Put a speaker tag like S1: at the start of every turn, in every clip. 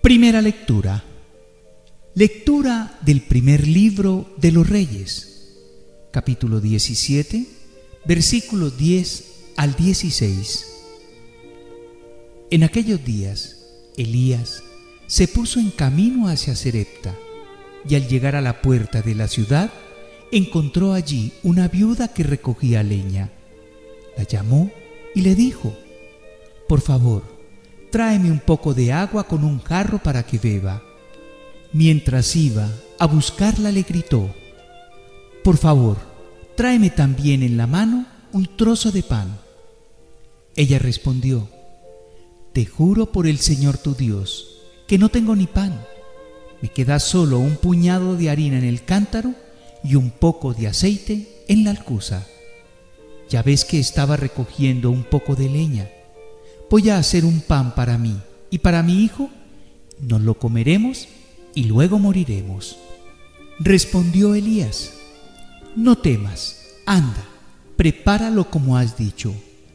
S1: Primera lectura. Lectura del primer libro de los Reyes, capítulo 17, versículos 10 al 16. En aquellos días, Elías se puso en camino hacia Sarepta, y al llegar a la puerta de la ciudad, encontró allí una viuda que recogía leña. La llamó y le dijo: «Por favor, tráeme un poco de agua con un jarro para que beba». Mientras iba a buscarla, le gritó: «Por favor, tráeme también en la mano un trozo de pan». Ella respondió: «Te juro por el Señor tu Dios, que no tengo ni pan. Me queda solo un puñado de harina en el cántaro y un poco de aceite en la alcuza. Ya ves que estaba recogiendo un poco de leña. Voy a hacer un pan para mí y para mi hijo. Nos lo comeremos y luego moriremos». Respondió Elías: «No temas, anda, prepáralo como has dicho,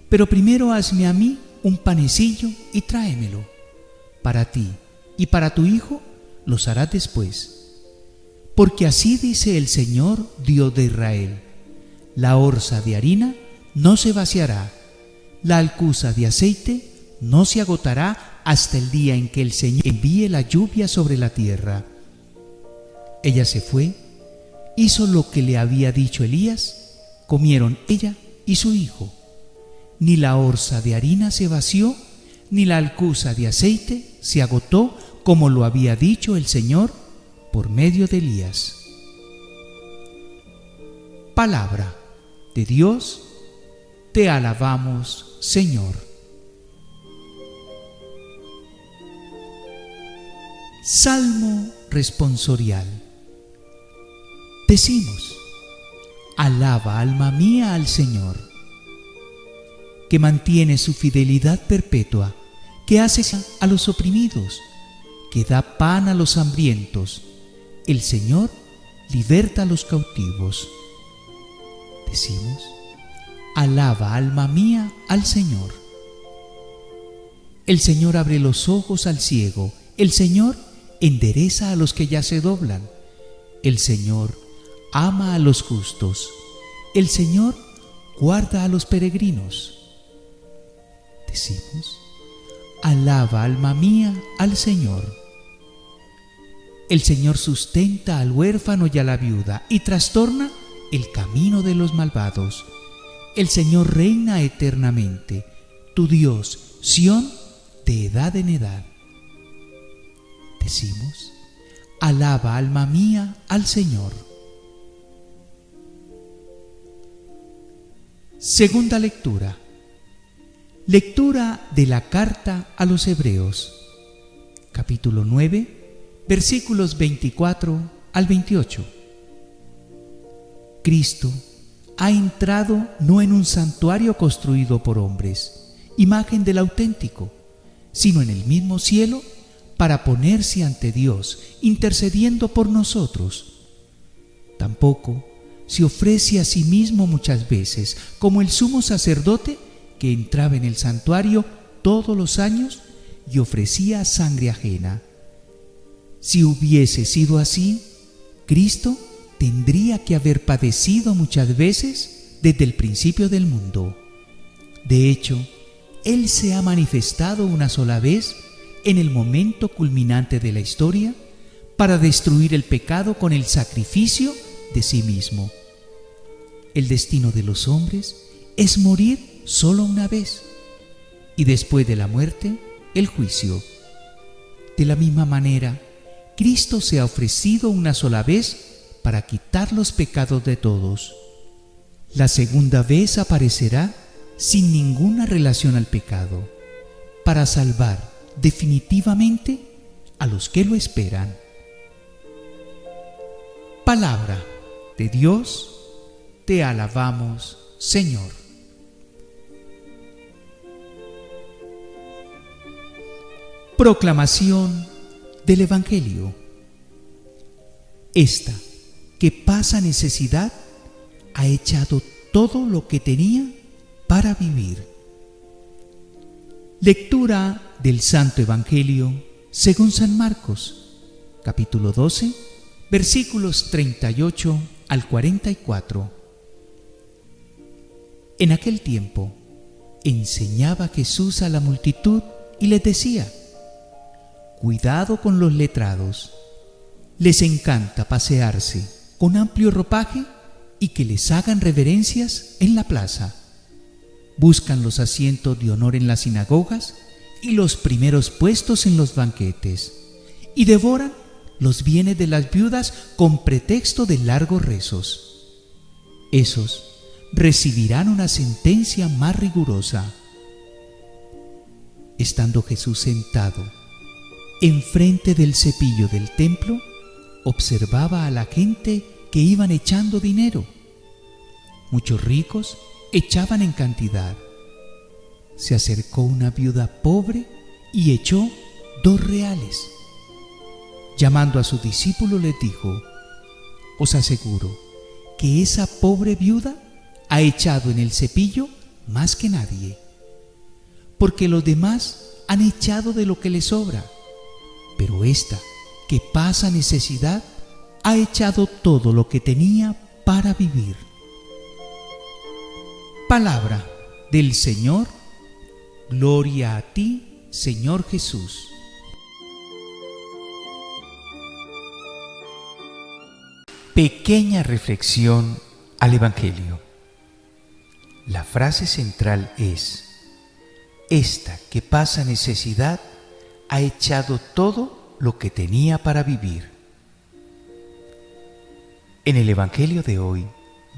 S1: pero primero hazme a mí un panecillo y tráemelo. Para ti y para tu hijo los harás después. Porque así dice el Señor, Dios de Israel: la orza de harina no se vaciará, la alcuza de aceite no se agotará hasta el día en que el Señor envíe la lluvia sobre la tierra». Ella se fue, hizo lo que le había dicho Elías, comieron ella y su hijo. Ni la orza de harina se vació, ni la alcuza de aceite se agotó, como lo había dicho el Señor por medio de Elías. Palabra de Dios, te alabamos, Señor. Salmo responsorial. Decimos: alaba, alma mía, al Señor, que mantiene su fidelidad perpetua, que hace a los oprimidos, que da pan a los hambrientos. El Señor liberta a los cautivos. Decimos: alaba, alma mía, al Señor. El Señor abre los ojos al ciego, el Señor endereza a los que ya se doblan. El Señor ama a los justos, el Señor guarda a los peregrinos. Decimos: alaba, alma mía, al Señor. El Señor sustenta al huérfano y a la viuda y trastorna el camino de los malvados. El Señor reina eternamente, tu Dios, Sión, de edad en edad. Decimos: alaba, alma mía, al Señor. Segunda lectura. Lectura de la carta a los Hebreos, capítulo 9, versículos 24 al 28. Cristo ha entrado no en un santuario construido por hombres, imagen del auténtico, sino en el mismo cielo, para ponerse ante Dios, intercediendo por nosotros. Tampoco se ofrece a sí mismo muchas veces, como el sumo sacerdote que entraba en el santuario todos los años y ofrecía sangre ajena. Si hubiese sido así, Cristo tendría que haber padecido muchas veces desde el principio del mundo. De hecho, Él se ha manifestado una sola vez en el momento culminante de la historia para destruir el pecado con el sacrificio de sí mismo. El destino de los hombres es morir solo una vez y después de la muerte, el juicio. De la misma manera, Cristo se ha ofrecido una sola vez para quitar los pecados de todos. La segunda vez aparecerá sin ninguna relación al pecado, para salvar definitivamente a los que lo esperan. Palabra de Dios, te alabamos, Señor. Proclamación del Evangelio. Esta que pasa necesidad ha echado todo lo que tenía para vivir. Lectura del Santo Evangelio según San Marcos, capítulo 12, versículos 38 al 44. En aquel tiempo enseñaba Jesús a la multitud y les decía: cuidado con los letrados. Les encanta pasearse con amplio ropaje y que les hagan reverencias en la plaza. Buscan los asientos de honor en las sinagogas y los primeros puestos en los banquetes, y devoran los bienes de las viudas con pretexto de largos rezos. Esos recibirán una sentencia más rigurosa. Estando Jesús sentado enfrente del cepillo del templo, observaba a la gente que iban echando dinero. Muchos ricos echaban en cantidad. Se acercó una viuda pobre y echó 2 reales. Llamando a sus discípulos les dijo: os aseguro que esa pobre viuda ha echado en el cepillo más que nadie, porque los demás han echado de lo que les sobra, pero esta, que pasa necesidad, ha echado todo lo que tenía para vivir. Palabra del Señor. Gloria a ti, Señor Jesús. Pequeña reflexión al Evangelio. La frase central es: esta que pasa necesidad ha echado todo lo que tenía para vivir. En el Evangelio de hoy,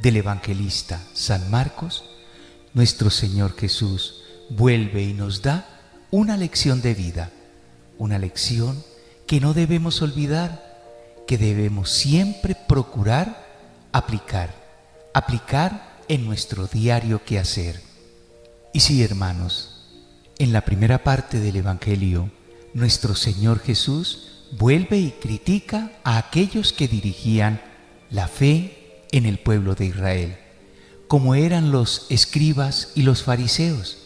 S1: del evangelista San Marcos, nuestro Señor Jesús vuelve y nos da una lección de vida, una lección que no debemos olvidar, que debemos siempre procurar aplicar en nuestro diario quehacer. Y sí, hermanos, en la primera parte del Evangelio, nuestro Señor Jesús vuelve y critica a aquellos que dirigían la fe en el pueblo de Israel, como eran los escribas y los fariseos.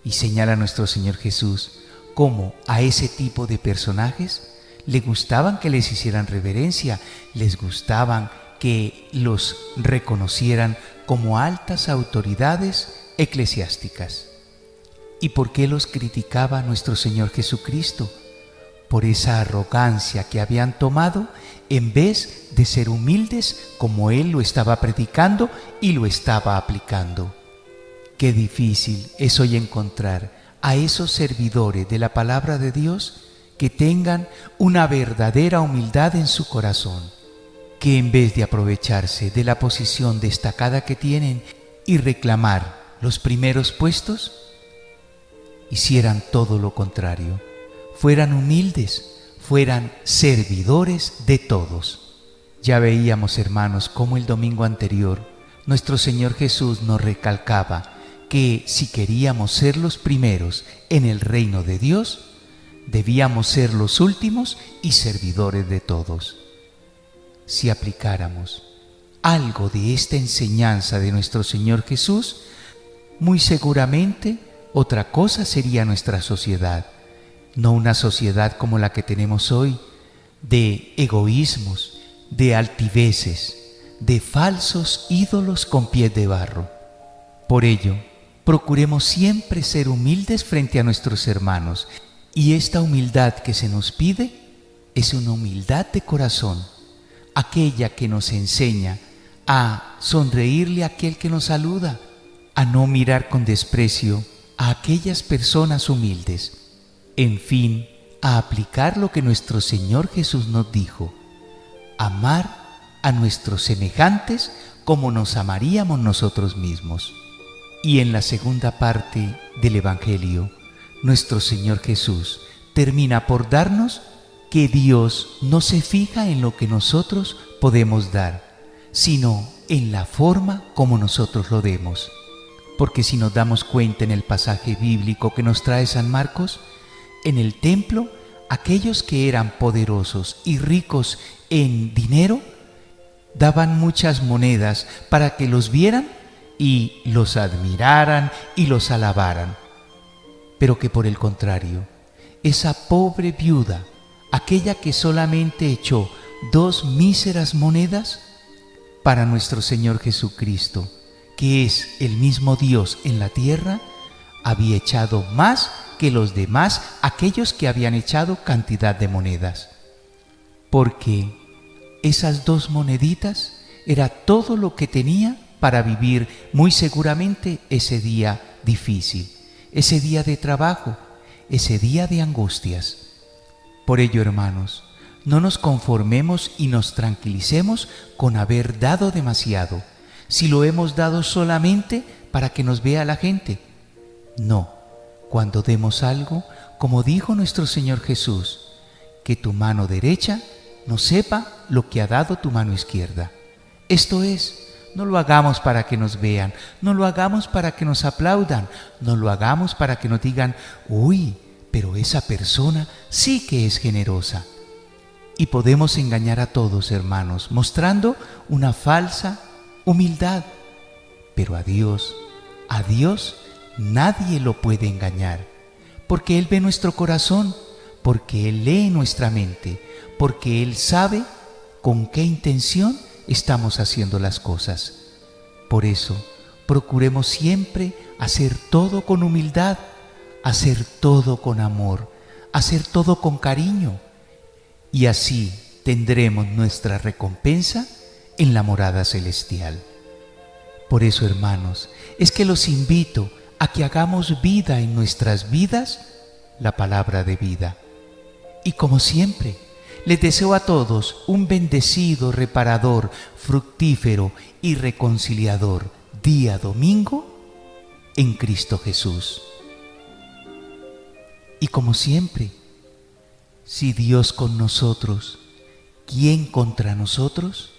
S1: Y señala a nuestro Señor Jesús cómo a ese tipo de personajes le gustaban que les hicieran reverencia, les gustaban que los reconocieran como altas autoridades eclesiásticas. ¿Y por qué los criticaba nuestro Señor Jesucristo? Por esa arrogancia que habían tomado en vez de ser humildes como Él lo estaba predicando y lo estaba aplicando. Qué difícil es hoy encontrar a esos servidores de la palabra de Dios que tengan una verdadera humildad en su corazón, que en vez de aprovecharse de la posición destacada que tienen y reclamar los primeros puestos, hicieran todo lo contrario, fueran humildes, fueran servidores de todos. Ya veíamos, hermanos, cómo el domingo anterior nuestro Señor Jesús nos recalcaba que si queríamos ser los primeros en el reino de Dios, debíamos ser los últimos y servidores de todos. Si aplicáramos algo de esta enseñanza de nuestro Señor Jesús, muy seguramente otra cosa sería nuestra sociedad, no una sociedad como la que tenemos hoy, de egoísmos, de altiveces, de falsos ídolos con pies de barro. Por ello, procuremos siempre ser humildes frente a nuestros hermanos, y esta humildad que se nos pide es una humildad de corazón, aquella que nos enseña a sonreírle a aquel que nos saluda, a no mirar con desprecio a aquellas personas humildes, en fin, a aplicar lo que nuestro Señor Jesús nos dijo: amar a nuestros semejantes como nos amaríamos nosotros mismos. Y en la segunda parte del Evangelio, nuestro Señor Jesús termina por darnos que Dios no se fija en lo que nosotros podemos dar, sino en la forma como nosotros lo demos. Porque si nos damos cuenta en el pasaje bíblico que nos trae San Marcos, en el templo, aquellos que eran poderosos y ricos en dinero daban muchas monedas para que los vieran y los admiraran y los alabaran. Pero que por el contrario, esa pobre viuda, aquella que solamente echó 2 míseras monedas, para nuestro Señor Jesucristo, que es el mismo Dios en la tierra, había echado más que los demás, aquellos que habían echado cantidad de monedas. Porque esas 2 moneditas era todo lo que tenía para vivir muy seguramente ese día difícil, ese día de trabajo, ese día de angustias. Por ello, hermanos, no nos conformemos y nos tranquilicemos con haber dado demasiado, si lo hemos dado solamente para que nos vea la gente. No, cuando demos algo, como dijo nuestro Señor Jesús, que tu mano derecha no sepa lo que ha dado tu mano izquierda. Esto es, no lo hagamos para que nos vean, no lo hagamos para que nos aplaudan, no lo hagamos para que nos digan, uy, pero esa persona sí que es generosa. Y podemos engañar a todos, hermanos, mostrando una falsa humildad. Pero a Dios nadie lo puede engañar, porque Él ve nuestro corazón, porque Él lee nuestra mente, porque Él sabe con qué intención estamos haciendo las cosas. Por eso, procuremos siempre hacer todo con humildad, hacer todo con amor, hacer todo con cariño, y así tendremos nuestra recompensa en la morada celestial. Por eso, hermanos, es que los invito a que hagamos vida en nuestras vidas la palabra de vida. Y como siempre, les deseo a todos un bendecido, reparador, fructífero y reconciliador día domingo en Cristo Jesús. Y como siempre, si Dios con nosotros, ¿quién contra nosotros?